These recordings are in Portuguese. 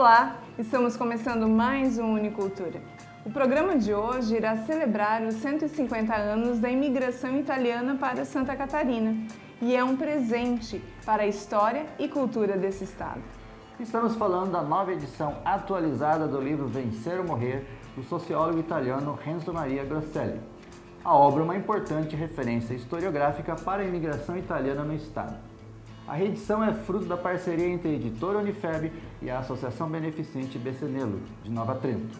Olá, estamos começando mais um Unicultura. O programa de hoje irá celebrar os 150 anos da imigração italiana para Santa Catarina e é um presente para a história e cultura desse estado. Estamos falando da nova edição atualizada do livro Vencer ou Morrer, do sociólogo italiano Renzo Maria Grosselli. A obra é uma importante referência historiográfica para a imigração italiana no estado. A reedição é fruto da parceria entre a editora Unifeb e a Associação Beneficente Becenello, de Nova Trento.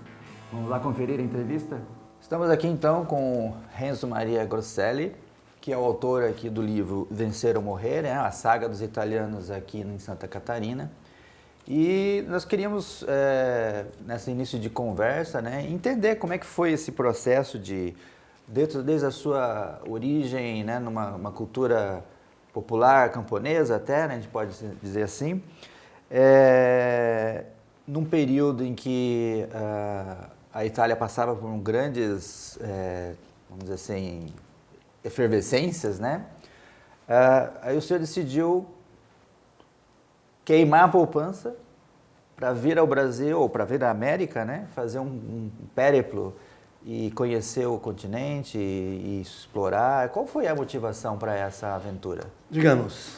Vamos lá conferir a entrevista? Estamos aqui então com Renzo Maria Grosselli, que é o autor aqui do livro Vencer ou Morrer, a saga dos italianos aqui em Santa Catarina. E nós queríamos, nesse início de conversa, entender como é que foi esse processo desde a sua origem, numa cultura popular, camponesa até, a gente pode dizer assim, num período em que a Itália passava por grandes, vamos dizer assim, efervescências, aí o senhor decidiu queimar a poupança para vir ao Brasil, ou para vir à América, fazer um périplo e conhecer o continente e explorar. Qual foi a motivação para essa aventura? Digamos,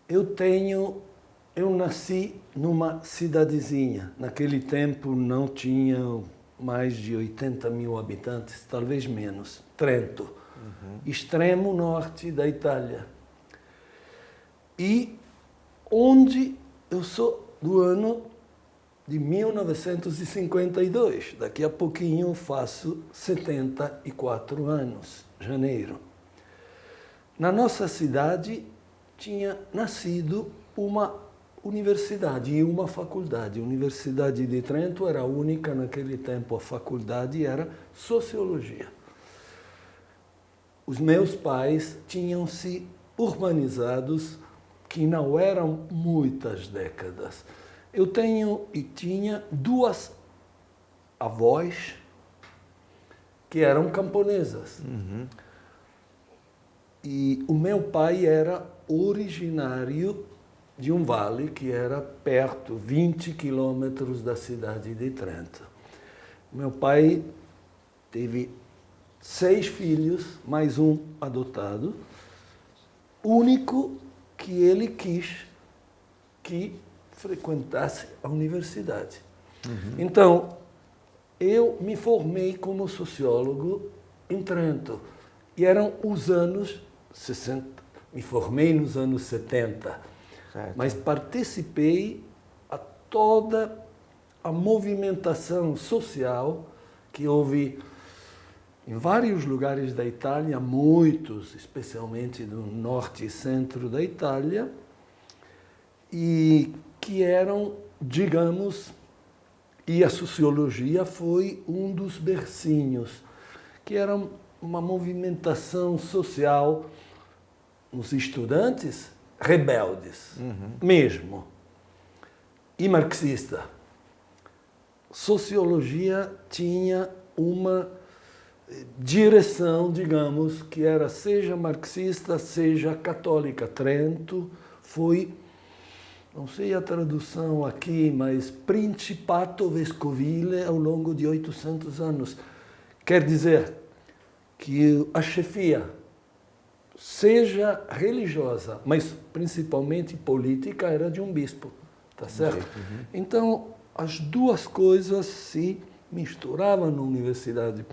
eu nasci numa cidadezinha. Naquele tempo não tinha mais de 80 mil habitantes, talvez menos. Trento, extremo norte da Itália. E onde eu sou do ano de 1952. Daqui a pouquinho faço 74 anos, janeiro. Na nossa cidade tinha nascido uma universidade e uma faculdade. A Universidade de Trento era a única naquele tempo, a faculdade era Sociologia. Os meus pais tinham-se urbanizados, que não eram muitas décadas. Eu tenho e tinha duas avós que eram camponesas. E o meu pai era originário de um vale que era perto, 20 quilômetros da cidade de Trento. Meu pai teve 6 filhos, mais um adotado, único que ele quis que frequentasse a universidade. Então, eu me formei como sociólogo em Trento. E eram os anos 60. Me formei nos anos 70. Certo. Mas participei a toda a movimentação social que houve em vários lugares da Itália, muitos, especialmente no norte e centro da Itália, e que eram, digamos, e a sociologia foi um dos bercinhos, que era uma movimentação social nos estudantes rebeldes, mesmo, e marxista. Sociologia tinha uma direção, digamos, que era seja marxista, seja católica. Trento foi, não sei a tradução aqui, mas Principato Vescovile ao longo de 800 anos. Quer dizer que a chefia, seja religiosa, mas principalmente política, era de um bispo, tá certo? Então, as duas coisas se misturavam na universidade.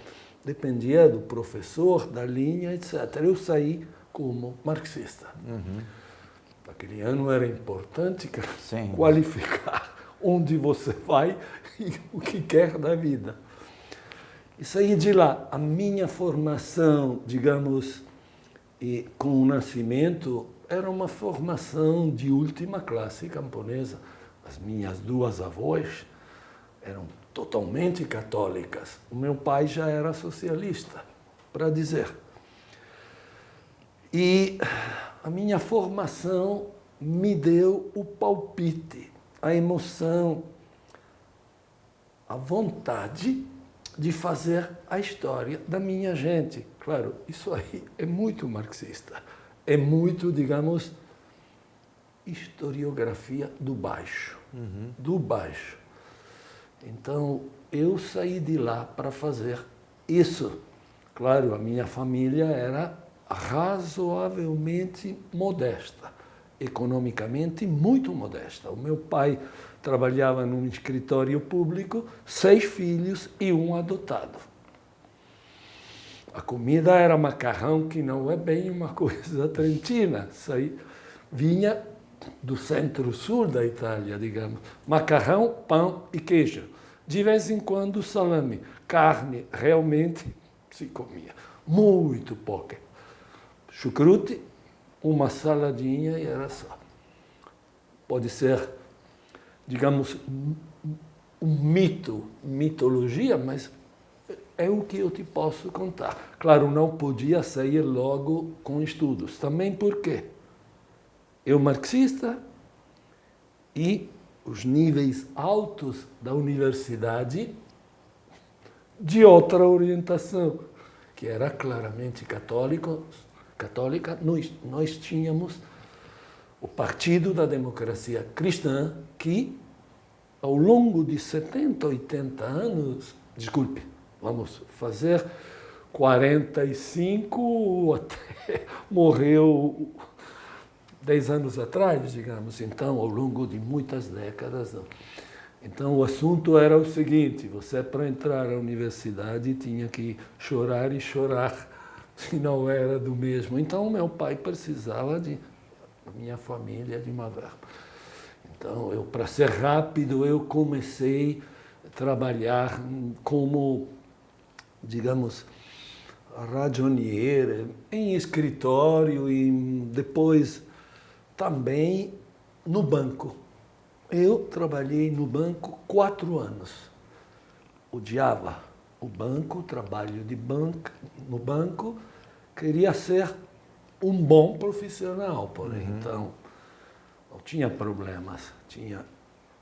Dependia do professor, da linha, etc. Eu saí como marxista. Naquele ano era importante qualificar onde você vai e o que quer da vida. E saí de lá. A minha formação, digamos, com o nascimento, era uma formação de última classe camponesa. As minhas duas avós eram totalmente católicas. O meu pai já era socialista, para dizer. E a minha formação me deu o palpite, a emoção, a vontade de fazer a história da minha gente. Claro, isso aí é muito marxista. É muito, digamos, historiografia do baixo. Do baixo. Então, eu saí de lá para fazer isso. Claro, a minha família era razoavelmente modesta, economicamente muito modesta. O meu pai trabalhava num escritório público, 6 filhos e um adotado. A comida era macarrão, que não é bem uma coisa trentina. Vinha do centro-sul da Itália, digamos. Macarrão, pão e queijo. De vez em quando, salame. Carne, realmente, se comia. Muito pouca. Chucrute, uma saladinha e era só. Pode ser, digamos, um mito, mitologia, mas é o que eu te posso contar. Claro, não podia sair logo com estudos. Também porque eu marxista e os níveis altos da universidade de outra orientação, que era claramente católica, nós tínhamos o Partido da Democracia Cristã, que ao longo de 70, 80 anos, desculpe, vamos fazer 45 até morreu 10 anos atrás, digamos, então, ao longo de muitas décadas. Não. Então, o assunto era o seguinte, você para entrar à universidade tinha que chorar e chorar, se não era do mesmo. Então, meu pai precisava minha família, de uma verba. Então, para ser rápido, eu comecei a trabalhar como, digamos, ragionier, em escritório e depois também no banco. Eu trabalhei no banco 4 anos. Odiava o banco, trabalho no banco. Queria ser um bom profissional, porém, então, não tinha problemas, tinha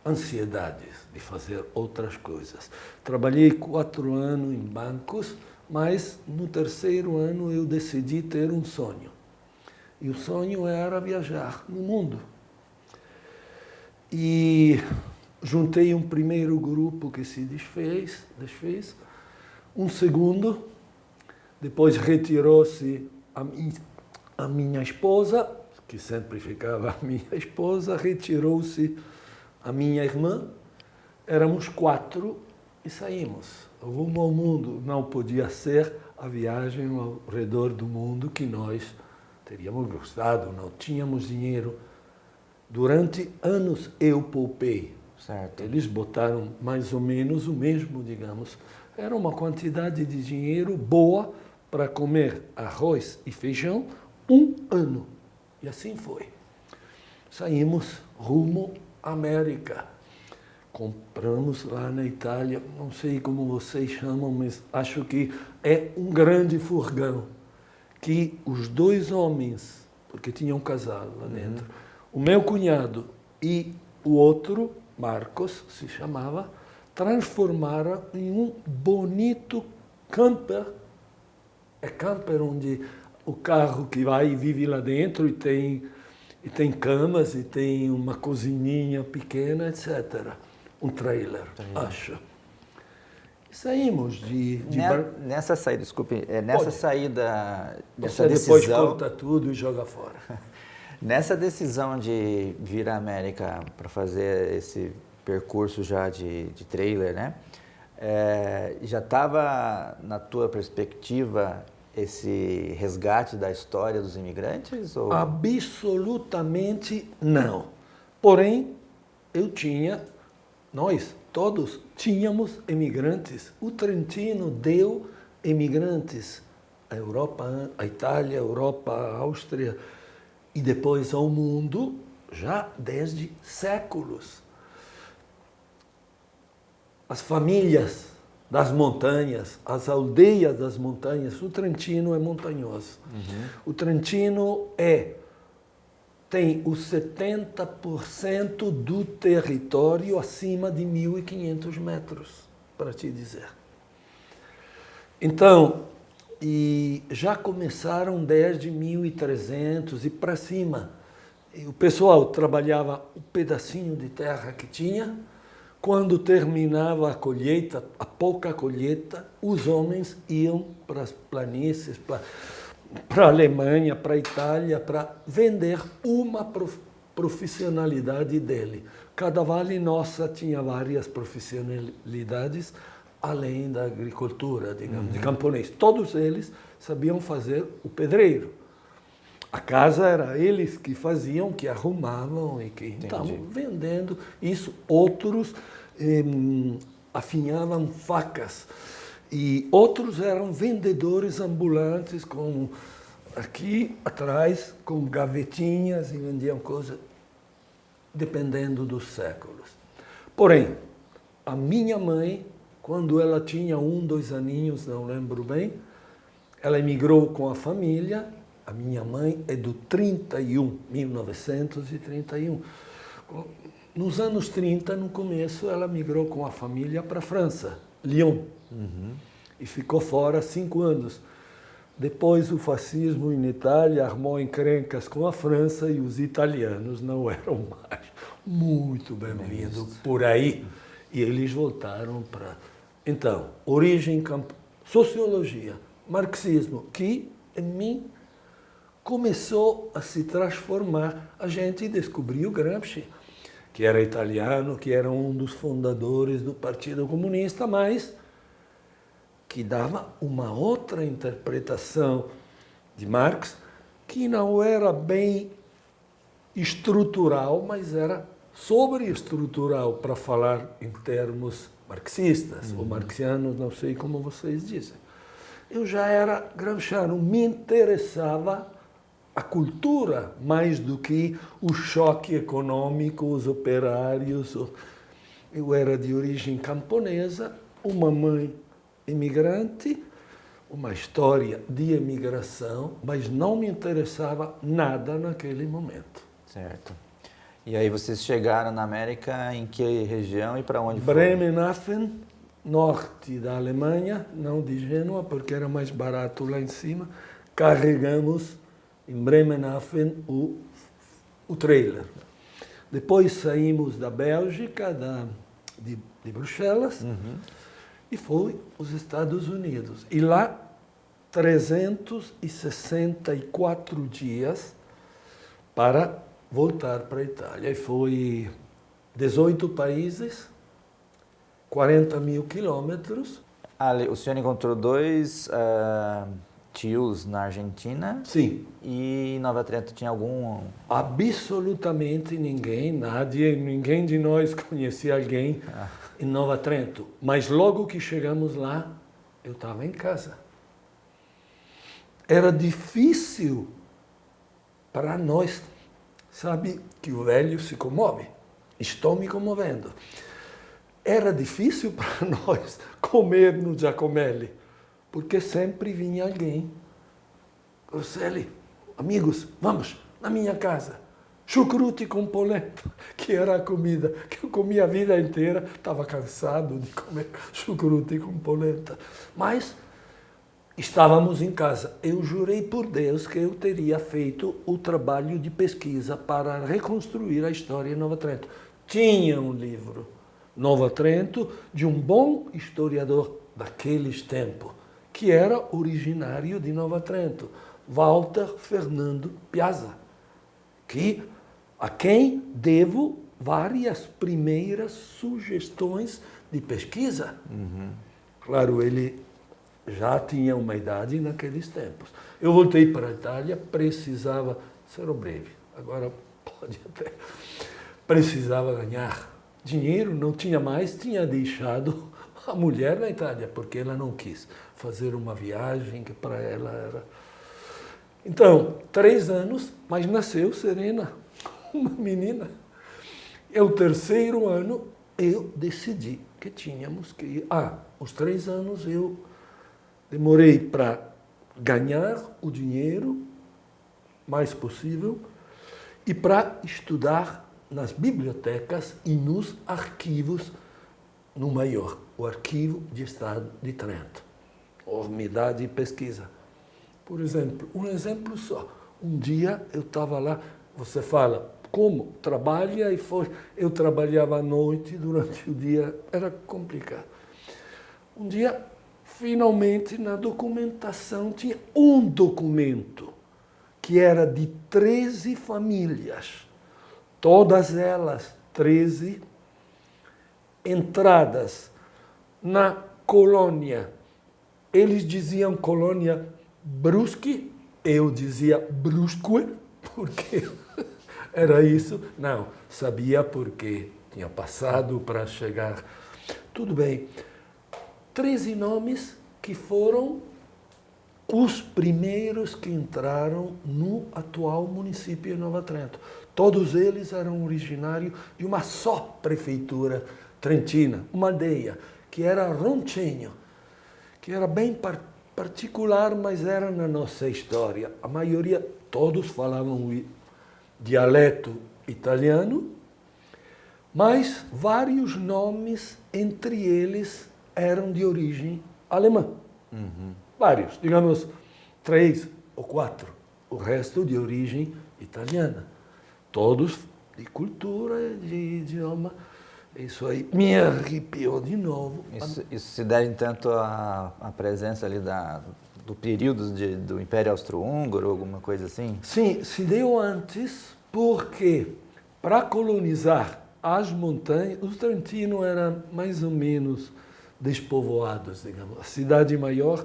ansiedades de fazer outras coisas. Trabalhei 4 anos em bancos, mas no 3º ano eu decidi ter um sonho. E o sonho era viajar no mundo. E juntei um primeiro grupo que se desfez, um segundo, depois retirou-se a minha esposa, que sempre ficava a minha esposa, retirou-se a minha irmã, éramos 4 e saímos. Rumo ao mundo. Não podia ser a viagem ao redor do mundo que nós teríamos gostado, não tínhamos dinheiro. Durante anos eu poupei. Certo. Eles botaram mais ou menos o mesmo, digamos. Era uma quantidade de dinheiro boa para comer arroz e feijão 1 ano. E assim foi. Saímos rumo à América. Compramos lá na Itália, não sei como vocês chamam, mas acho que é um grande furgão, que os 2 homens, porque tinha um casal lá dentro, o meu cunhado e o outro, Marcos se chamava, transformaram em um bonito camper. É camper onde o carro que vai e vive lá dentro e tem camas e tem uma cozinhinha pequena, etc. Um trailer, acho. E saímos Nessa saída, desculpe, nessa saída, dessa decisão... Depois corta tudo e joga fora. Nessa decisão de vir à América para fazer esse percurso já de trailer, né? Já estava na tua perspectiva esse resgate da história dos imigrantes? Ou... Absolutamente não. Porém, nós todos tínhamos imigrantes. O Trentino deu imigrantes à Europa, à Itália, à Europa, à Áustria e depois ao mundo já desde séculos. As famílias das montanhas, as aldeias das montanhas, o Trentino é montanhoso. O Trentino tem os 70% do território acima de 1.500 metros, para te dizer. Então, e já começaram desde 1.300 e para cima. E o pessoal trabalhava o pedacinho de terra que tinha. Quando terminava a colheita, a pouca colheita, os homens iam para as planícies, para a Alemanha, para a Itália, para vender uma profissionalidade dele. Cada vale nossa tinha várias profissionalidades, além da agricultura, digamos, de camponês. Todos eles sabiam fazer o pedreiro. A casa era eles que faziam, que arrumavam e que estavam vendendo isso. Outros afinhavam facas e outros eram vendedores ambulantes, com aqui atrás com gavetinhas e vendiam coisas, dependendo dos séculos. Porém, a minha mãe, quando ela tinha 1, 2 aninhos, não lembro bem, ela emigrou com a família. A minha mãe é do 31, 1931. Nos anos 30, no começo, ela migrou com a família para a França, Lyon, e ficou fora 5 anos. Depois, o fascismo em Itália armou encrencas com a França e os italianos não eram mais muito bem-vindos por aí. E eles voltaram para... Então, origem, sociologia, marxismo, que em mim começou a se transformar. A gente descobriu Gramsci, que era italiano, que era um dos fundadores do Partido Comunista, mas que dava uma outra interpretação de Marx, que não era bem estrutural, mas era sobreestrutural, para falar em termos marxistas, ou marxianos, não sei como vocês dizem. Eu já era gramsciano, me interessava a cultura mais do que o choque econômico, os operários. Eu era de origem camponesa, uma mãe imigrante, uma história de imigração, mas não me interessava nada naquele momento. Certo. E aí vocês chegaram na América em que região e para onde foram? Bremerhaven, norte da Alemanha, não de Gênova, porque era mais barato lá em cima. Carregamos em Bremerhaven o trailer. Depois saímos da Bélgica, de Bruxelas, e foi os Estados Unidos. E lá, 364 dias para voltar para a Itália. E foi 18 países, 40 mil quilômetros. Ali, o senhor encontrou 2 tios na Argentina? Sim. E em Nova Trento tinha algum? Absolutamente ninguém, ninguém de nós conhecia alguém em Nova Trento. Mas logo que chegamos lá, eu estava em casa. Era difícil para nós, sabe que o velho se comove. Estou me comovendo. Era difícil para nós comer no Giacomelli, porque sempre vinha alguém. Grosselli, amigos, vamos na minha casa. Chucrute com polenta, que era a comida que eu comia a vida inteira. Estava cansado de comer chucrute com polenta. Mas estávamos em casa. Eu jurei por Deus que eu teria feito o trabalho de pesquisa para reconstruir a história em Nova Trento. Tinha um livro, Nova Trento, de um bom historiador daqueles tempos, que era originário de Nova Trento, Walter Fernando Piazza, a quem devo várias primeiras sugestões de pesquisa. Claro, ele já tinha uma idade naqueles tempos. Eu voltei para a Itália, precisava, será breve, agora pode até, precisava ganhar dinheiro, não tinha mais, tinha deixado a mulher na Itália, porque ela não quis fazer uma viagem que para ela era... Então, 3 anos, mas nasceu Serena, uma menina. E o 3º ano eu decidi que tínhamos que ir. Os 3 anos eu demorei para ganhar o dinheiro mais possível e para estudar nas bibliotecas e nos arquivos no maior, o Arquivo de Estado de Trento, unidade de pesquisa. Por exemplo, um exemplo só. Um dia eu estava lá você fala, como? Trabalha e foi. Eu trabalhava à noite, durante o dia era complicado. Um dia, finalmente, na documentação, tinha um documento que era de 13 famílias, todas elas, 13, entradas na colônia. Eles diziam colônia Brusque, eu dizia Brusque, porque era isso. Não, sabia porque tinha passado para chegar. Tudo bem. 13 nomes que foram os primeiros que entraram no atual município de Nova Trento. Todos eles eram originários de uma só prefeitura trentina, uma aldeia, que era Roncenho, que era bem particular, mas era na nossa história. A maioria, todos falavam o dialeto italiano, mas vários nomes, entre eles, eram de origem alemã. Vários, digamos 3 ou 4. O resto de origem italiana. Todos de cultura, de idioma. Isso aí me arrepiou de novo. Isso se deve, tanto, à presença ali do período do Império Austro-Húngaro, alguma coisa assim? Sim, se deu antes, porque para colonizar as montanhas, o Trentino era mais ou menos despovoados, digamos. A cidade maior,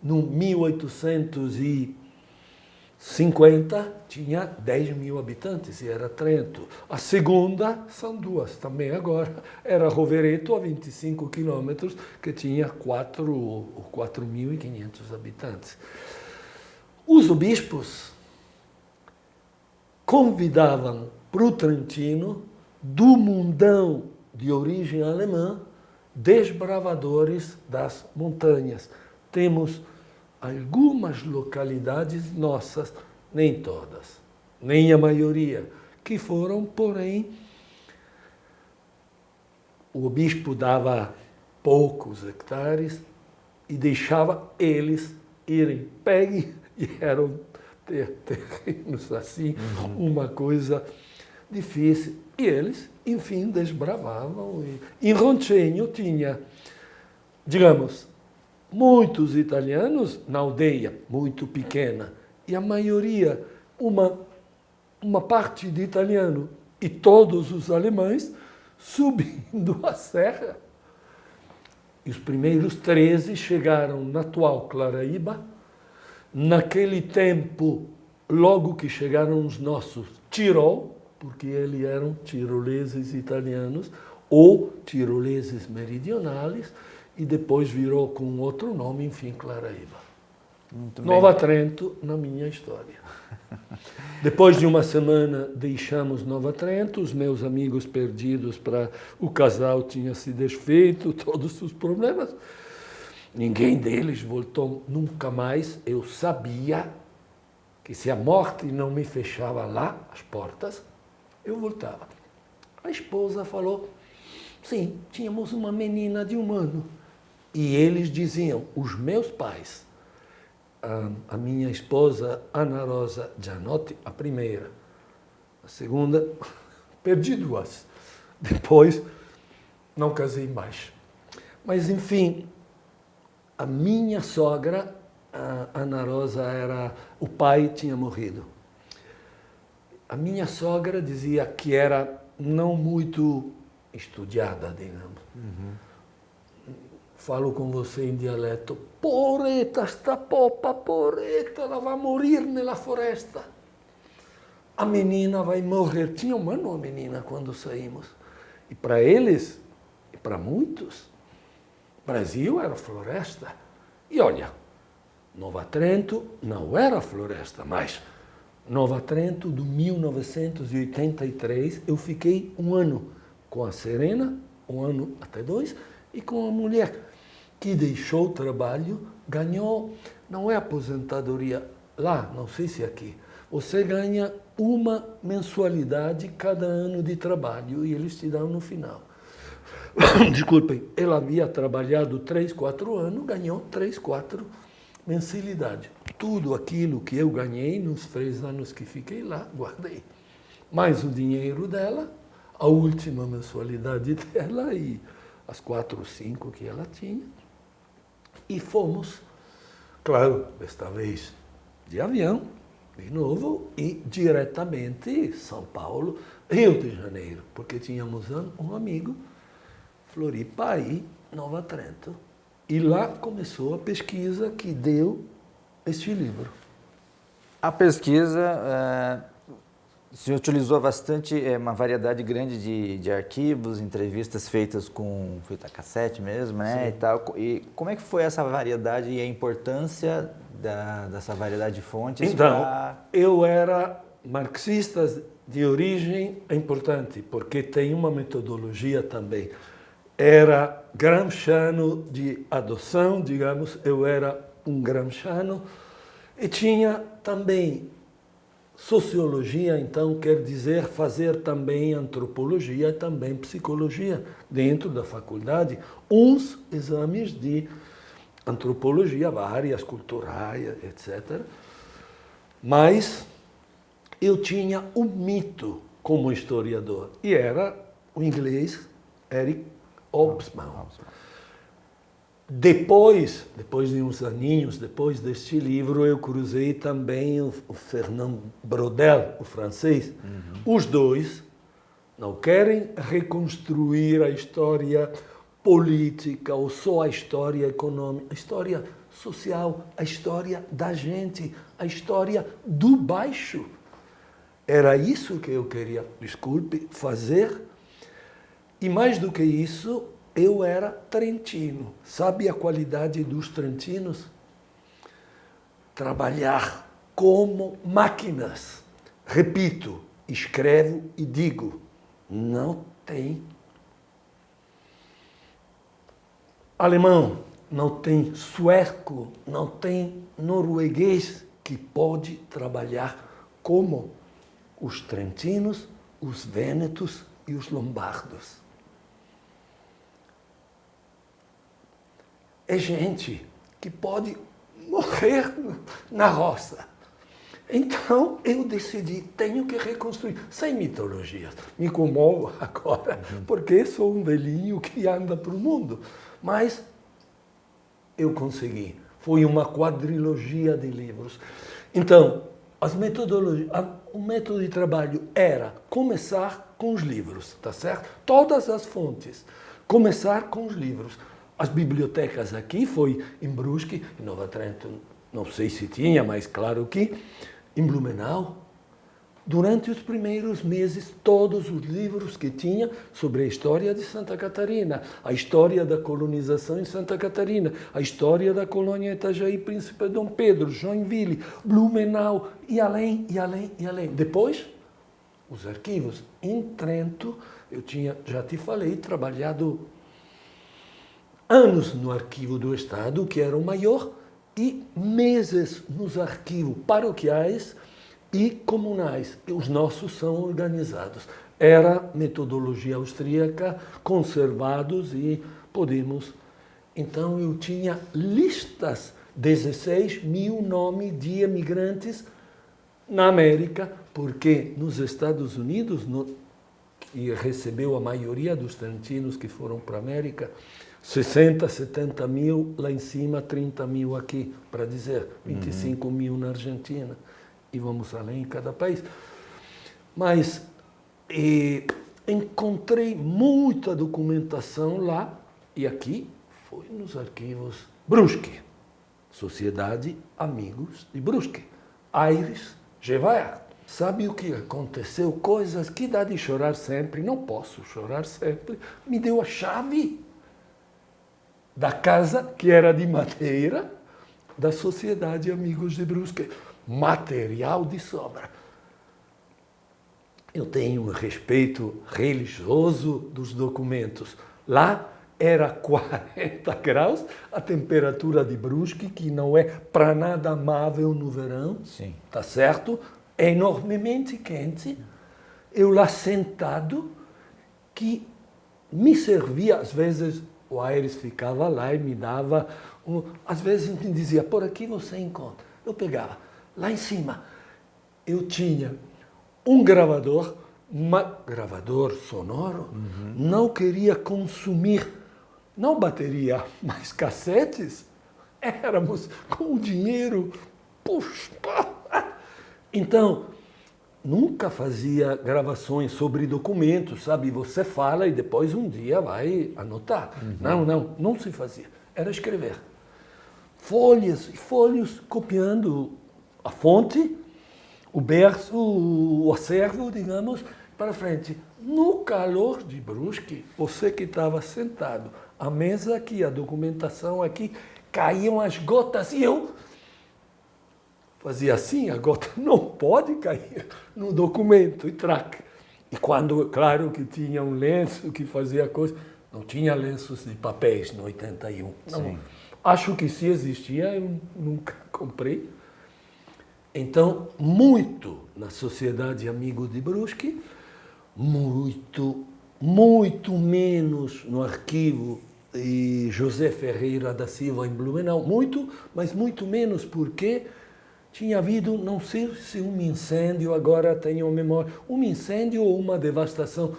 no 1850, tinha 10 mil habitantes, e era Trento. A segunda, são duas também agora, era Rovereto, a 25 quilômetros, que tinha 4.500 habitantes. Os bispos convidavam para o Trentino, do mundão de origem alemã, desbravadores das montanhas. Temos algumas localidades nossas, nem todas, nem a maioria, que foram, porém, o bispo dava poucos hectares e deixava eles irem. Peguem, e eram terrenos assim, uma coisa difícil. E eles, enfim, desbravavam. Em Roncenho tinha, digamos, muitos italianos na aldeia, muito pequena, e a maioria, uma parte de italiano, e todos os alemães subindo a serra. E os primeiros 13 chegaram na atual Claraíba. Naquele tempo, logo que chegaram os nossos Tirol, porque eles eram tiroleses italianos ou tiroleses meridionais, e depois virou com outro nome, enfim, Claraíba. Nova Trento, na minha história. Depois de uma semana, deixamos Nova Trento, os meus amigos perdidos, o casal tinha se desfeito, todos os problemas. Ninguém deles voltou nunca mais. Eu sabia que se a morte não me fechava lá as portas, eu voltava. A esposa falou, sim, tínhamos uma menina de 1 ano. E eles diziam, os meus pais, a minha esposa, Ana Rosa Gianotti, a primeira. A segunda, perdi 2. Depois, não casei mais. Mas, enfim, a minha sogra, a Ana Rosa, o pai tinha morrido. A minha sogra dizia que era não muito estudada, digamos. Falo com você em dialeto. Poreta, sta popa, poreta, ela vai morrer na floresta. A menina vai morrer. Tinha 1 ano a menina quando saímos. E para eles, e para muitos, Brasil era floresta. E olha, Nova Trento não era floresta, mas Nova Trento, de 1983, eu fiquei 1 ano com a Serena, 1 ano até 2, e com a mulher que deixou o trabalho, ganhou, não é aposentadoria lá, não sei se é aqui, você ganha uma mensalidade cada ano de trabalho e eles te dão no final. Desculpem, ela havia trabalhado 3, 4 anos, ganhou 3, 4 mensalidade. Tudo aquilo que eu ganhei nos 3 anos que fiquei lá, guardei. Mais o dinheiro dela, a última mensalidade dela e as 4 ou 5 que ela tinha. E fomos, claro, desta vez de avião, de novo, e diretamente São Paulo, Rio de Janeiro, porque tínhamos um amigo, Floripa e Nova Trento. E lá começou a pesquisa que deu este livro. A pesquisa, o senhor utilizou bastante, uma variedade grande de arquivos, entrevistas feitas com fita cassete mesmo, né? E tal. E como é que foi essa variedade e a importância dessa variedade de fontes? Então, eu era marxista de origem importante, porque tem uma metodologia também. Era gramsciano de adoção, digamos, eu era um gramsciano, e tinha também sociologia, então quer dizer fazer também antropologia e também psicologia dentro da faculdade, uns exames de antropologia várias, culturais, etc. Mas eu tinha um mito como historiador, e era o inglês Eric Hobsbawm. Depois de uns aninhos, depois deste livro, eu cruzei também o Fernand Braudel, o francês. Os dois não querem reconstruir a história política ou só a história econômica, a história social, a história da gente, a história do baixo. Era isso que eu queria, desculpe, fazer. E mais do que isso, eu era trentino. Sabe a qualidade dos trentinos? Trabalhar como máquinas. Repito, escrevo e digo, não tem alemão, não tem sueco, não tem norueguês que pode trabalhar como os trentinos, os vênetos e os lombardos. É gente que pode morrer na roça. Então, eu decidi, tenho que reconstruir, sem mitologias. Me comovo agora, porque sou um velhinho que anda para o mundo. Mas eu consegui. Foi uma quadrilogia de livros. Então, as metodologias, o método de trabalho era começar com os livros, tá certo? Todas as fontes. Começar com os livros. As bibliotecas aqui foi em Brusque, em Nova Trento, não sei se tinha, mas claro que em Blumenau. Durante os primeiros meses, todos os livros que tinha sobre a história de Santa Catarina, a história da colonização em Santa Catarina, a história da colônia Itajaí, Príncipe Dom Pedro, Joinville, Blumenau, e além, e além, e além. Depois, os arquivos. Em Trento, eu tinha, já te falei, trabalhado anos no Arquivo do Estado, que era o maior, e meses nos arquivos paroquiais e comunais. Os nossos são organizados. Era metodologia austríaca, conservados e podemos. Então eu tinha listas, 16 mil nomes de imigrantes na América, porque nos Estados Unidos, que recebeu a maioria dos trentinos que foram para a América, 60, 70 mil lá em cima, 30 mil aqui, para dizer, 25 mil na Argentina. E vamos além em cada país. Mas encontrei muita documentação lá, e aqui foi nos arquivos Brusque, Sociedade Amigos de Brusque, Aires Gevaert. Sabe o que aconteceu? Coisas que dá de chorar sempre, não posso chorar sempre, me deu a chave da casa, que era de madeira, da Sociedade Amigos de Brusque. Material de sobra. Eu tenho um respeito religioso dos documentos. Lá era 40 graus, a temperatura de Brusque, que não é para nada amável no verão, sim, tá certo? É enormemente quente. Eu lá sentado, que me servia, às vezes, O Aires ficava lá e me dava, às vezes me dizia, por aqui você encontra. Eu pegava, lá em cima, eu tinha um gravador, gravador sonoro, não queria consumir, não bateria, mas cassetes, éramos com o dinheiro, puxa. Então, nunca fazia gravações sobre documentos, sabe? Você fala e depois um dia vai anotar. Não se fazia. Era escrever. Folhas e folhas, copiando a fonte, o berço, o acervo, digamos, para frente. No calor de Brusque, você que estava sentado, a mesa aqui, a documentação aqui, caíam as gotas e eu fazia assim, a gota não pode cair no documento e trac. E quando, claro que tinha um lenço que fazia coisa, não tinha lenços de papéis no 81. Não. Acho que se existia, eu nunca comprei. Então, muito na Sociedade Amigo de Brusque, muito menos no arquivo e José Ferreira da Silva em Blumenau, mas muito menos porque tinha havido, não sei se um incêndio, agora tenho memória, um incêndio ou uma devastação.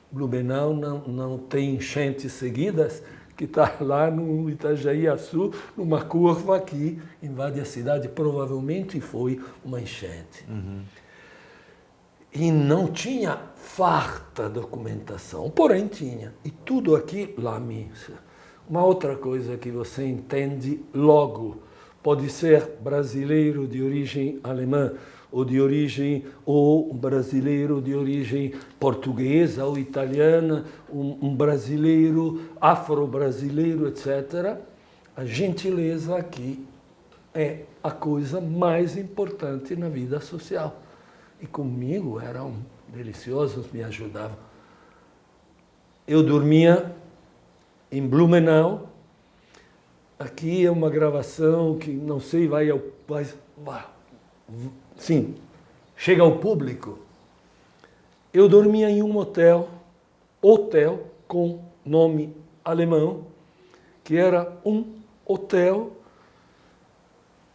Blumenau não tem enchentes seguidas, que está lá no Itajaí-Açu, numa curva que invade a cidade, provavelmente foi uma enchente. E não tinha farta documentação, porém tinha. E tudo aqui lá missa. Uma outra coisa que você entende logo, pode ser brasileiro de origem alemã, ou brasileiro de origem portuguesa ou italiana, um brasileiro, afro-brasileiro, etc. A gentileza aqui é a coisa mais importante na vida social. E comigo eram deliciosos, me ajudavam. Eu dormia em Blumenau. Aqui é uma gravação que não sei, sim, chega ao público. Eu dormia em um hotel com nome alemão, que era um hotel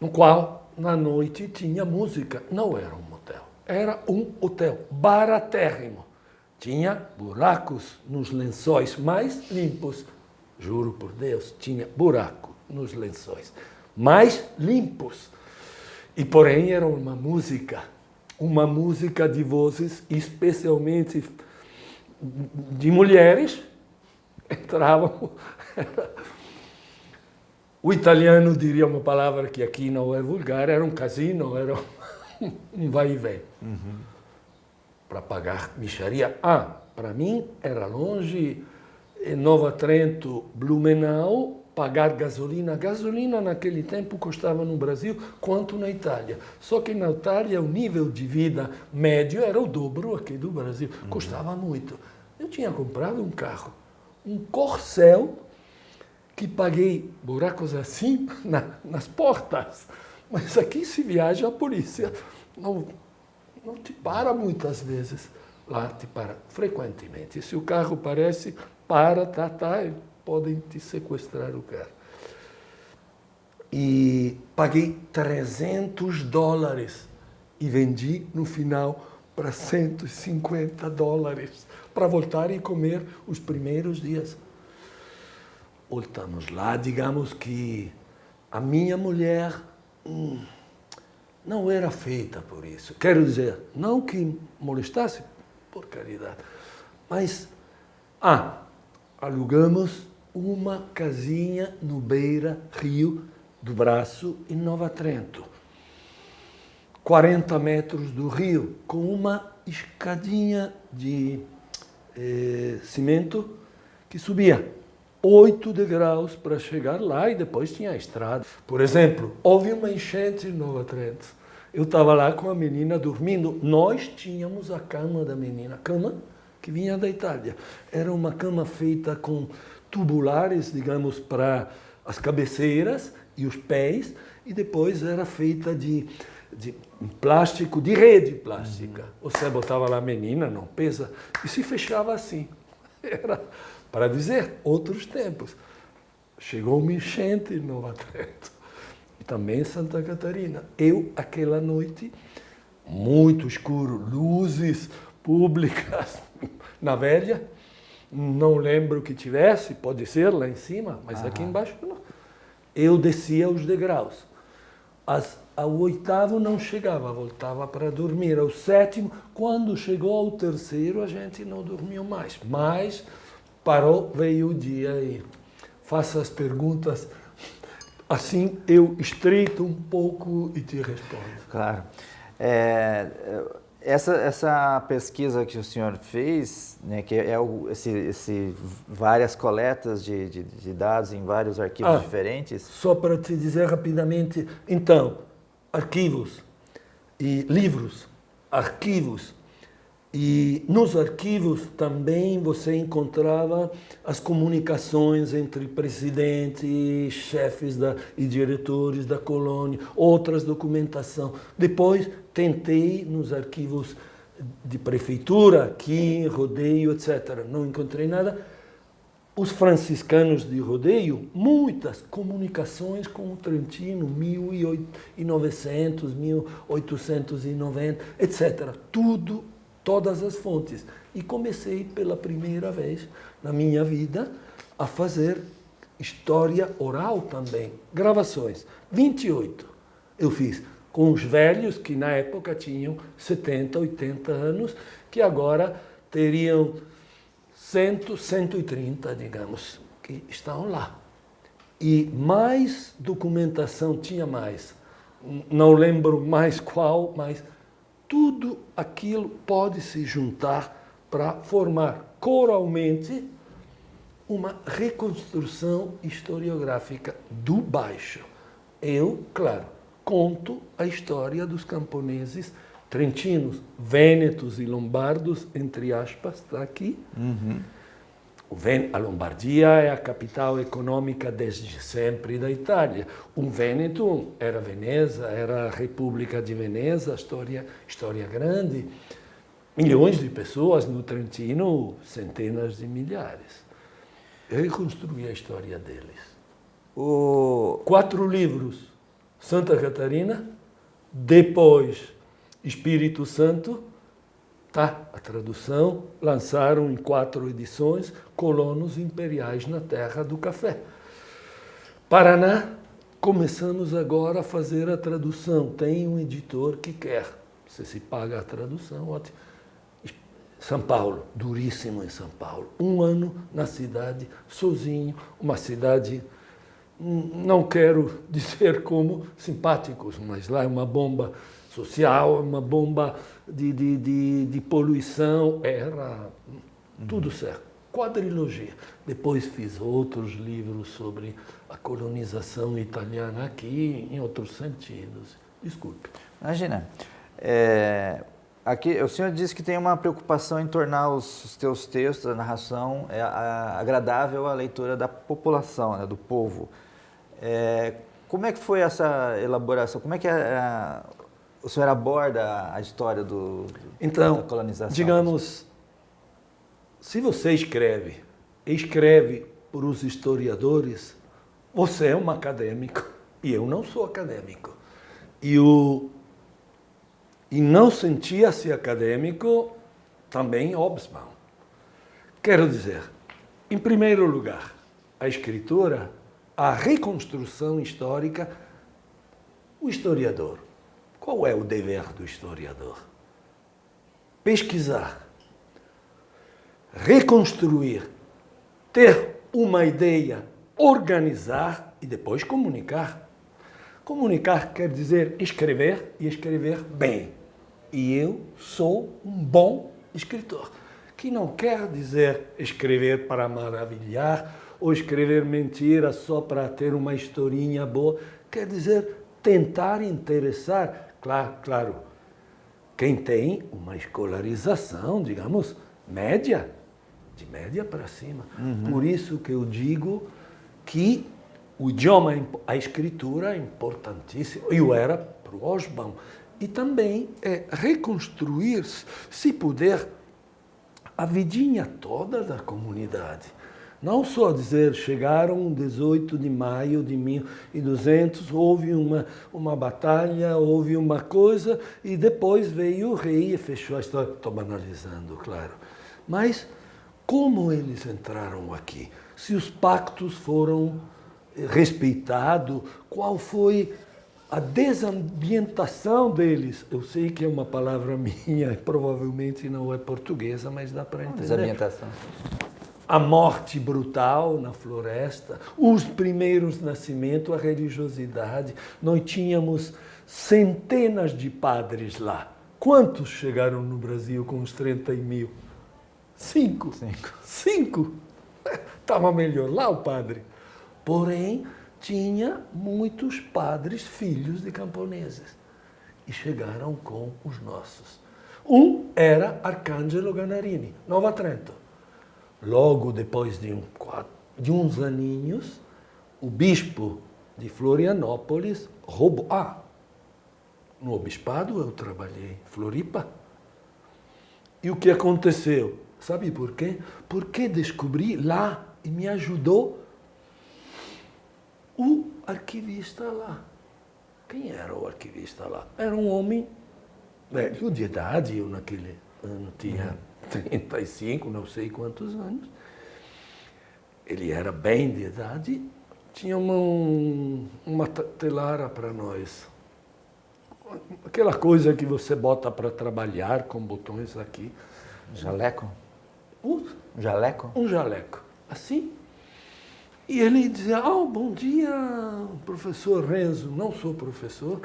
no qual na noite tinha música. Não era um motel, era um hotel baratérrimo. Tinha buracos nos lençóis mais limpos. Juro por Deus, tinha buraco nos lençóis mais limpos. E, porém, era uma música de vozes, especialmente de mulheres, entravam. O italiano diria uma palavra que aqui não é vulgar, era um casino, era um vai e vem. Para pagar mixaria. Para mim era longe, em Nova Trento, Blumenau, pagar gasolina. Gasolina naquele tempo custava no Brasil quanto na Itália. Só que na Itália o nível de vida médio era o dobro aqui do Brasil. Custava muito. Eu tinha comprado um carro, um Corcel, que paguei buracos assim nas portas. Mas aqui se viaja a polícia. Não te para muitas vezes. Lá te para frequentemente. Se o carro parece, podem te sequestrar o carro. E paguei $300 e vendi no final para $150 para voltar e comer os primeiros dias. Voltamos lá, digamos que a minha mulher não era feita por isso. Quero dizer, não que molestasse, por caridade, mas alugamos uma casinha no beira-rio do Braço, em Nova Trento. 40 metros do rio, com uma escadinha de cimento que subia 8 degraus para chegar lá e depois tinha a estrada. Por exemplo, houve uma enchente em Nova Trento. Eu estava lá com a menina dormindo. Nós tínhamos a cama da menina, cama que vinha da Itália. Era uma cama feita com tubulares, digamos, para as cabeceiras e os pés, e depois era feita de plástico, de rede plástica. Você botava lá a menina, não pesa, e se fechava assim. Era para dizer outros tempos. Chegou uma enchente em Nova Trento e também em Santa Catarina. Eu, aquela noite, muito escuro, luzes públicas na Velha, não lembro que tivesse, pode ser lá em cima, mas aqui embaixo não. Eu descia os degraus. Ao 8º não chegava, voltava para dormir. Ao 7º, quando chegou ao 3º, a gente não dormiu mais. Mas parou, veio o dia e faça as perguntas. Assim eu estreito um pouco e te respondo. Claro. Essa pesquisa que o senhor fez, né, que é várias coletas de dados em vários arquivos diferentes. Só para te dizer rapidamente, então, arquivos e livros, arquivos. E nos arquivos também você encontrava as comunicações entre presidentes, chefes e diretores da colônia, outras documentação. Depois tentei nos arquivos de prefeitura, aqui, Rodeio, etc. Não encontrei nada. Os franciscanos de Rodeio, muitas comunicações com o Trentino, 1900, 1890, etc. Tudo, todas as fontes. E comecei pela primeira vez na minha vida a fazer história oral também, gravações. 28 eu fiz com os velhos que na época tinham 70, 80 anos, que agora teriam 100, 130, digamos, que estão lá. E mais documentação tinha mais. Não lembro mais qual, mas tudo aquilo pode se juntar para formar coralmente uma reconstrução historiográfica do Baixo. Eu, claro, conto a história dos camponeses trentinos, vênetos e lombardos, entre aspas, está aqui. A Lombardia é a capital econômica desde sempre da Itália. O Vêneto era Veneza, era a República de Veneza, história grande. Milhões de pessoas no Trentino, centenas de milhares. Eu reconstruí a história deles. 4 livros. Santa Catarina, depois Espírito Santo, tá, a tradução, lançaram em 4 edições, Colonos Imperiais na Terra do Café. Paraná, começamos agora a fazer a tradução, tem um editor que quer, se paga a tradução, ótimo. São Paulo, duríssimo em São Paulo, 1 ano na cidade, sozinho, uma cidade, não quero dizer como simpáticos, mas lá é uma bomba social, uma bomba de poluição, era tudo certo. Quadrilogia. Depois fiz outros livros sobre a colonização italiana aqui, em outros sentidos. Desculpe. Imagina, aqui o senhor disse que tem uma preocupação em tornar os teus textos, a narração, agradável à leitura da população, né, do povo. Como é que foi essa elaboração? Como é que o senhor aborda a história da colonização? Então, digamos, se você escreve para os historiadores, você é um acadêmico e eu não sou acadêmico. E não sentia-se acadêmico também Hobsbawm. Quero dizer, em primeiro lugar, a escritura, a reconstrução histórica, o historiador. Qual é o dever do historiador? Pesquisar, reconstruir, ter uma ideia, organizar e depois comunicar. Comunicar quer dizer escrever e escrever bem. E eu sou um bom escritor, que não quer dizer escrever para maravilhar ou escrever mentira só para ter uma historinha boa. Quer dizer tentar interessar. Claro, quem tem uma escolarização, digamos, média, de média para cima. Por isso que eu digo que o idioma, a escritura é importantíssimo. Eu era para o Hobsbawm. E também reconstruir, se puder, a vidinha toda da comunidade. Não só dizer, chegaram 18 de maio de 1200, houve uma batalha, houve uma coisa, e depois veio o rei e fechou a história. Estou banalizando, claro. Mas como eles entraram aqui? Se os pactos foram respeitados, qual foi a desambientação deles? Eu sei que é uma palavra minha, provavelmente não é portuguesa, mas dá para entender. Desambientação. A morte brutal na floresta, os primeiros nascimentos, a religiosidade. Nós tínhamos centenas de padres lá. Quantos chegaram no Brasil com os 30 mil? 5. 5. Estava melhor lá o padre. Porém, tinha muitos padres filhos de camponeses. E chegaram com os nossos. Um era Arcangelo Ganarini, Nova Trento. Logo depois de uns aninhos, o bispo de Florianópolis roubou. No obispado eu trabalhei em Floripa. E o que aconteceu? Sabe por quê? Porque descobri lá e me ajudou o arquivista lá. Quem era o arquivista lá? Era um homem velho de idade, eu naquele ano tinha 35, não sei quantos anos. Ele era bem de idade, tinha uma telara para nós. Aquela coisa que você bota para trabalhar com botões aqui. Jaleco? Jaleco? Um jaleco. Assim. E ele dizia, bom dia, professor Renzo. Não sou professor.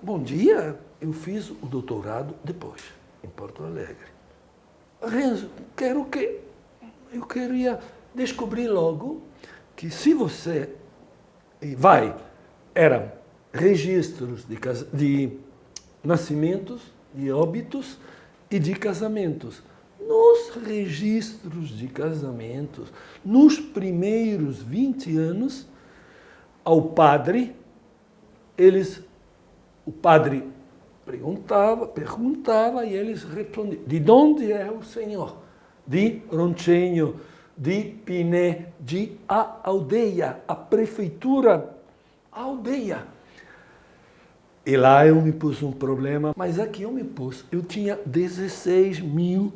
Bom dia, eu fiz o doutorado depois, em Porto Alegre. Renzo, eu queria descobrir logo que se você eram registros de nascimentos, de óbitos e de casamentos. Nos registros de casamentos, nos primeiros 20 anos, ao padre, o padre perguntava e eles respondiam. De onde é o senhor? De Roncenho, de Piné, de a aldeia, a prefeitura, a aldeia. E lá eu me pus um problema, mas aqui eu tinha 16 mil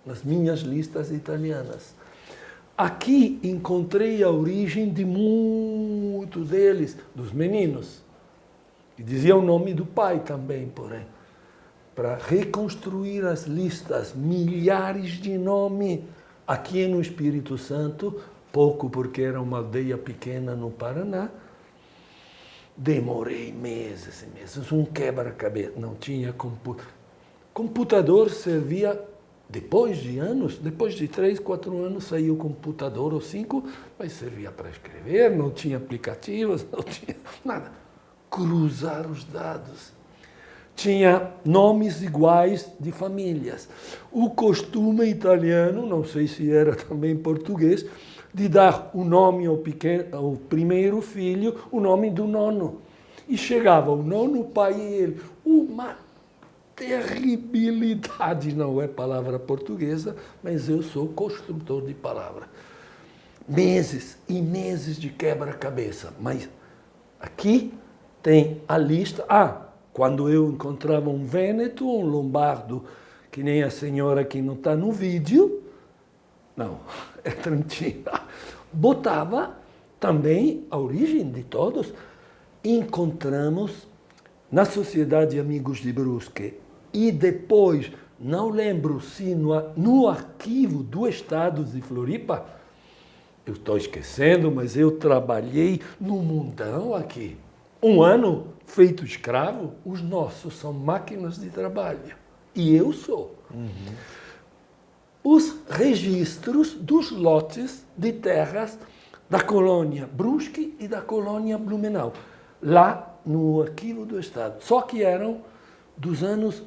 nas minhas listas italianas. Aqui encontrei a origem de muitos deles, dos meninos. E dizia o nome do pai também, porém. Para reconstruir as listas, milhares de nomes. Aqui no Espírito Santo, pouco porque era uma aldeia pequena no Paraná, demorei meses e meses, um quebra-cabeça. Não tinha computador. Computador servia depois de anos, depois de 3, 4 anos saiu o computador, ou 5, mas servia para escrever, não tinha aplicativos, não tinha nada. Cruzar os dados. Tinha nomes iguais de famílias. O costume italiano, não sei se era também português, de dar o nome ao primeiro filho, o nome do nono. E chegava o nono, o pai e ele. Uma terribilidade, não é palavra portuguesa, mas eu sou construtor de palavra. Meses e meses de quebra-cabeça. Mas aqui tem a lista. Quando eu encontrava um vêneto, um lombardo, que nem a senhora que não está no vídeo, não, é Trentina, botava também a origem de todos. Encontramos na Sociedade Amigos de Brusque e depois, não lembro se no arquivo do Estado de Floripa, eu estou esquecendo, mas eu trabalhei no mundão aqui. Um ano feito escravo, os nossos são máquinas de trabalho. E eu sou. Os registros dos lotes de terras da colônia Brusque e da colônia Blumenau, lá no arquivo do Estado. Só que eram dos anos,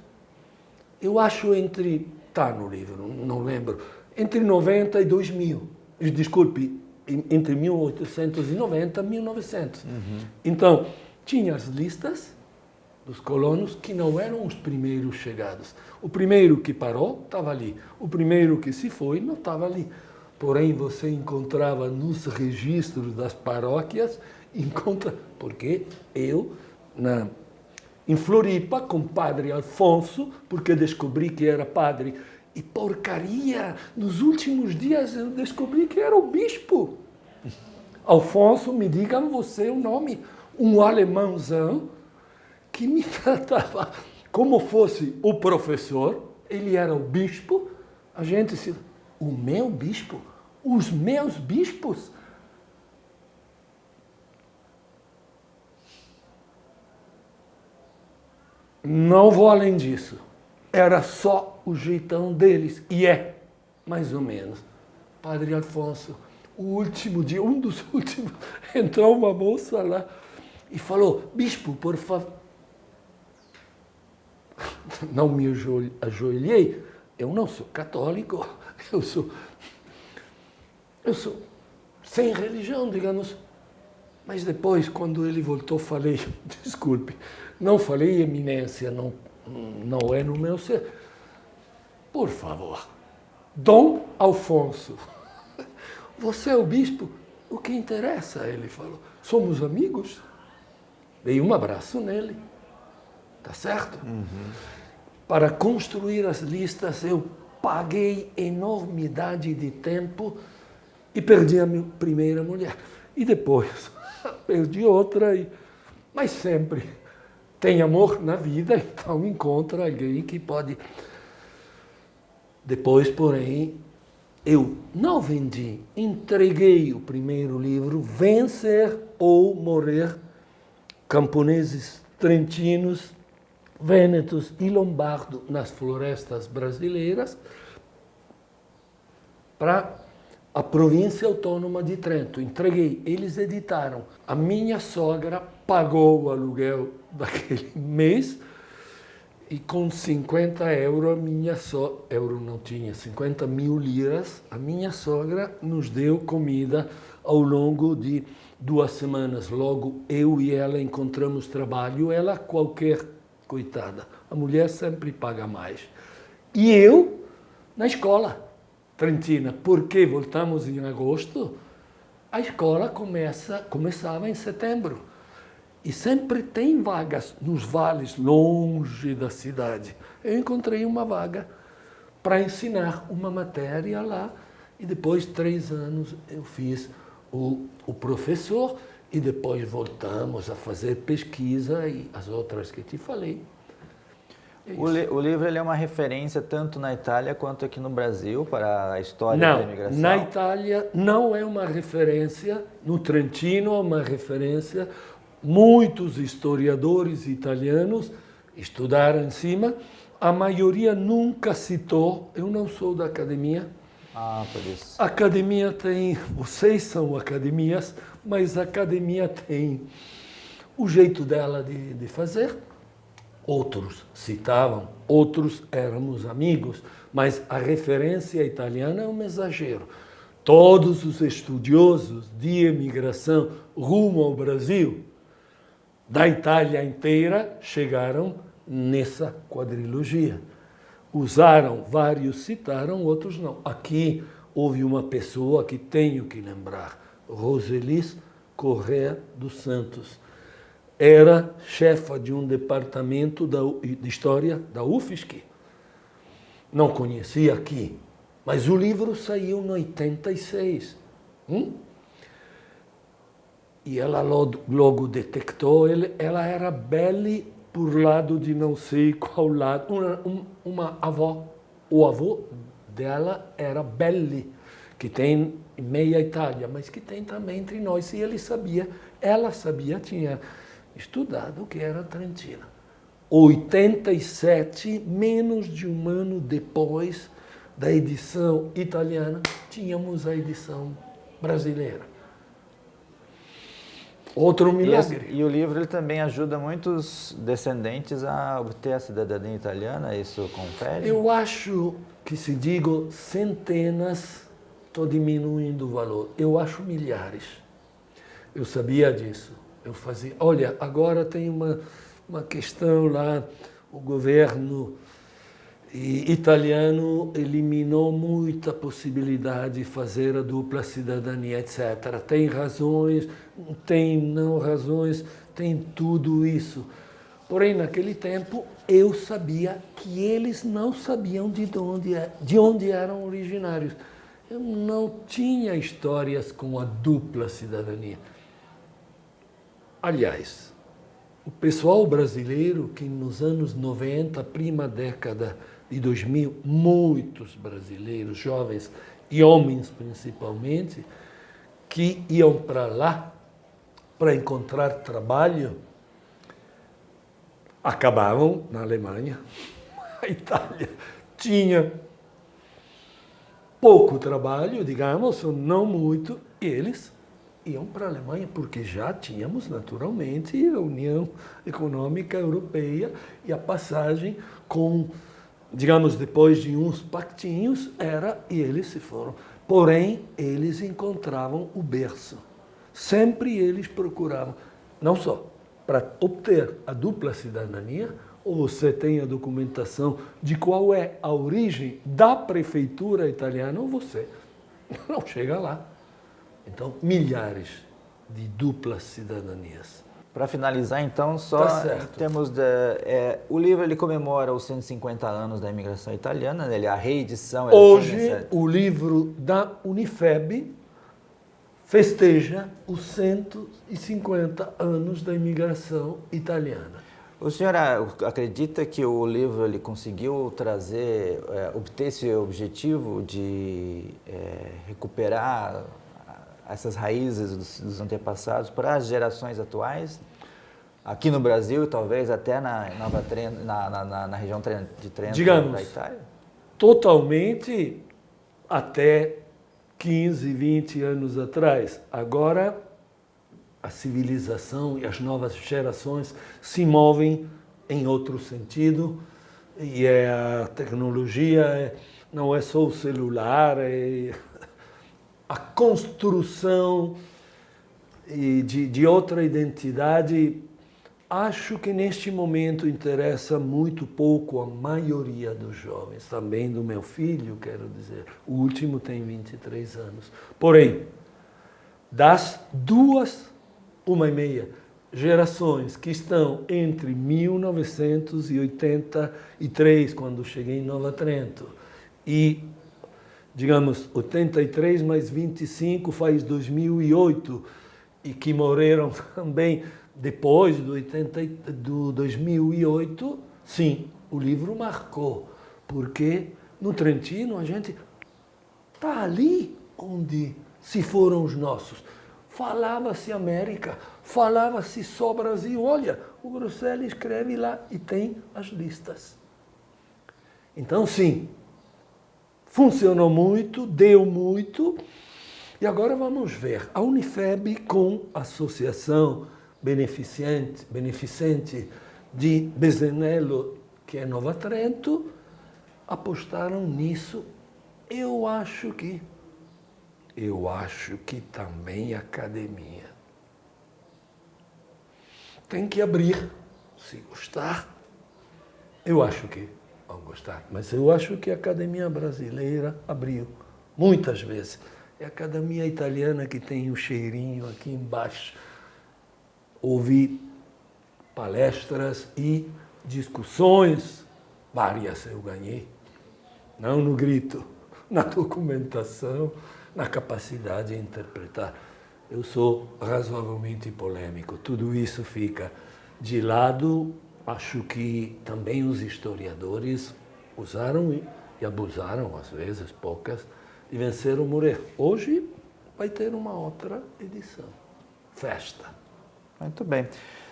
eu acho está no livro, não lembro, entre 90 e 2000. Desculpe, entre 1890 e 1900. Então, tinha as listas dos colonos que não eram os primeiros chegados. O primeiro que parou estava ali. O primeiro que se foi não estava ali. porém você encontrava nos registros das paróquias, porque eu, em Floripa, com o padre Alfonso, porque descobri que era padre, e porcaria, nos últimos dias eu descobri que era o bispo. Alfonso, me digam você o nome, um alemãozão que me tratava como fosse o professor, ele era o bispo, a gente se... O meu bispo? Os meus bispos? Não vou além disso. Era só o jeitão deles. E é, mais ou menos. Padre Alfonso, o último dia, um dos últimos, entrou uma moça lá e falou, bispo, por favor. Não me ajoelhei. Eu não sou católico. Eu sou sem religião, digamos. Mas depois, quando ele voltou, falei, desculpe, não falei eminência, não é no meu ser. Por favor, Dom Alfonso, você é o bispo? O que interessa? Ele falou, somos amigos? Dei um abraço nele, tá certo? Uhum. Para construir as listas, eu paguei enormidade de tempo e perdi a minha primeira mulher. E depois perdi outra, mas sempre tem amor na vida, então encontra alguém que pode... Depois, porém, eu não vendi, entreguei o primeiro livro, Vencer ou Morrer, camponeses trentinos, vênetos e lombardo nas florestas brasileiras, para a província autônoma de Trento. Entreguei, eles editaram. A minha sogra pagou o aluguel daquele mês e com 50 euros, euro não tinha, 50 mil liras, a minha sogra nos deu comida ao longo de 2 semanas. Logo, eu e ela encontramos trabalho, ela qualquer, coitada, a mulher sempre paga mais. E eu, na escola trentina, porque voltamos em agosto, a escola começava em setembro. E sempre tem vagas nos vales, longe da cidade. Eu encontrei uma vaga para ensinar uma matéria lá, e depois 3 anos eu fiz o professor, e depois voltamos a fazer pesquisa e as outras que te falei. O livro ele é uma referência tanto na Itália quanto aqui no Brasil para a história da imigração? Não, na Itália não é uma referência, no Trentino é uma referência. Muitos historiadores italianos estudaram em cima, a maioria nunca citou, eu não sou da academia. Ah, por isso. A academia tem, vocês são academias, mas a academia tem o jeito dela de fazer. Outros citavam, outros éramos amigos, mas a referência italiana é um exagero. Todos os estudiosos de imigração rumo ao Brasil, da Itália inteira, chegaram nessa quadrilogia. Usaram, vários citaram, outros não. Aqui houve uma pessoa que tenho que lembrar, Roselis Correa dos Santos. Era chefa de um departamento de história da UFSC. Não conhecia aqui, mas o livro saiu em 86. E ela logo detectou, ela era belle por lado de não sei qual lado, uma avó. O avô dela era belle, que tem em meia Itália, mas que tem também entre nós. E ela sabia, tinha estudado o que era Trentina. 87, menos de um ano depois da edição italiana, tínhamos a edição brasileira. Outro milagre. E o livro ele também ajuda muitos descendentes a obter a cidadania italiana, isso confere? Eu acho que se digo centenas, estou diminuindo o valor. Eu acho milhares. Eu sabia disso. Eu fazia, olha, agora tem uma questão lá, o governo E italiano eliminou muita possibilidade de fazer a dupla cidadania, etc. Tem razões, tem não razões, tem tudo isso. Porém, naquele tempo, eu sabia que eles não sabiam de onde eram originários. Eu não tinha histórias com a dupla cidadania. Aliás, o pessoal brasileiro que nos anos 90, prima década de 2000, muitos brasileiros, jovens e homens principalmente, que iam para lá para encontrar trabalho, acabavam na Alemanha. A Itália tinha pouco trabalho, digamos, não muito, e eles iam para a Alemanha, porque já tínhamos naturalmente a União Econômica Europeia e a passagem com, digamos, depois de uns pactinhos, e eles se foram. Porém, eles encontravam o berço. Sempre eles procuravam, não só para obter a dupla cidadania, ou você tem a documentação de qual é a origem da prefeitura italiana, ou você não chega lá. Então, milhares de duplas cidadanias. Para finalizar, então, só em termos o livro ele comemora os 150 anos da imigração italiana, né? A reedição... Hoje, o livro da Unifeb festeja os 150 anos da imigração italiana. O senhor acredita que o livro ele conseguiu obter esse objetivo de recuperar essas raízes dos antepassados para as gerações atuais, aqui no Brasil e talvez até na região de Trento, digamos, da Itália? Totalmente até 15, 20 anos atrás. Agora, a civilização e as novas gerações se movem em outro sentido, e a tecnologia não é só o celular, é a construção de outra identidade. Acho que neste momento interessa muito pouco a maioria dos jovens, também do meu filho, quero dizer. O último tem 23 anos. Porém, das duas, uma e meia, gerações que estão entre 1983, quando cheguei em Nova Trento, e, digamos, 83 mais 25 faz 2008, e que morreram também depois do 2008, sim, o livro marcou, porque no Trentino a gente está ali onde se foram os nossos. Falava-se América, falava-se só Brasil. Olha, o Grosselli escreve lá e tem as listas. Então, sim, funcionou muito, deu muito, e agora vamos ver. A Unifeb, com a Associação Beneficente de Besenello, que é Nova Trento, apostaram nisso. Eu acho que também a academia tem que abrir, se gostar. Eu acho que vão gostar, mas eu acho que a academia brasileira abriu muitas vezes. É a academia italiana que tem o cheirinho aqui embaixo. Ouvi palestras e discussões, várias eu ganhei, não no grito, na documentação, na capacidade de interpretar. Eu sou razoavelmente polêmico, tudo isso fica de lado. Acho que também os historiadores usaram e abusaram, às vezes, poucas, de vencer ou morrer. Hoje vai ter uma outra edição. Festa. Muito bem.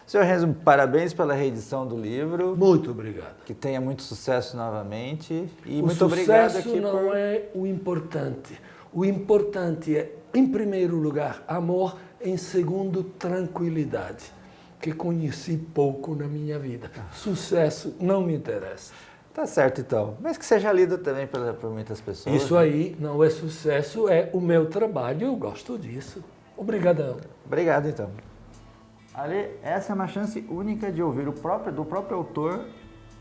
Senhor Renzo, parabéns pela reedição do livro. Muito obrigado. Que tenha muito sucesso novamente. E muito obrigado aqui por... O sucesso não é o importante. O importante é, em primeiro lugar, amor, em segundo, tranquilidade, que conheci pouco na minha vida. Sucesso não me interessa. Tá certo, então. Mas que seja lido também por muitas pessoas. Isso aí não é sucesso, é o meu trabalho, eu gosto disso. Obrigadão. Obrigado, então. Ali, essa é uma chance única de ouvir do próprio autor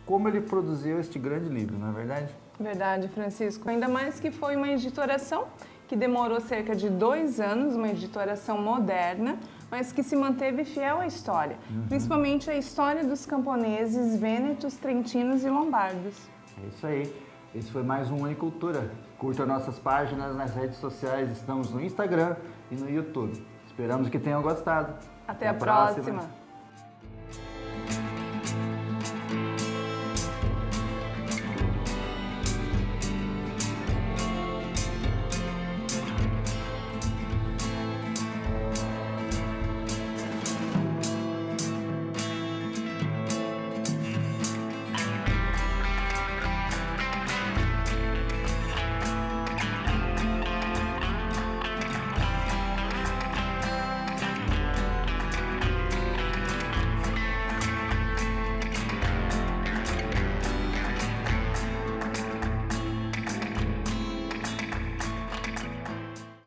como ele produziu este grande livro, não é verdade? Verdade, Francisco. Ainda mais que foi uma editoração que demorou cerca de 2 anos, uma editoração moderna, mas que se manteve fiel à história, principalmente a história dos camponeses vênetos, trentinos e lombardos. É isso aí. Esse foi mais um Unicultura. Curta nossas páginas nas redes sociais, estamos no Instagram e no YouTube. Esperamos que tenham gostado. Até a próxima.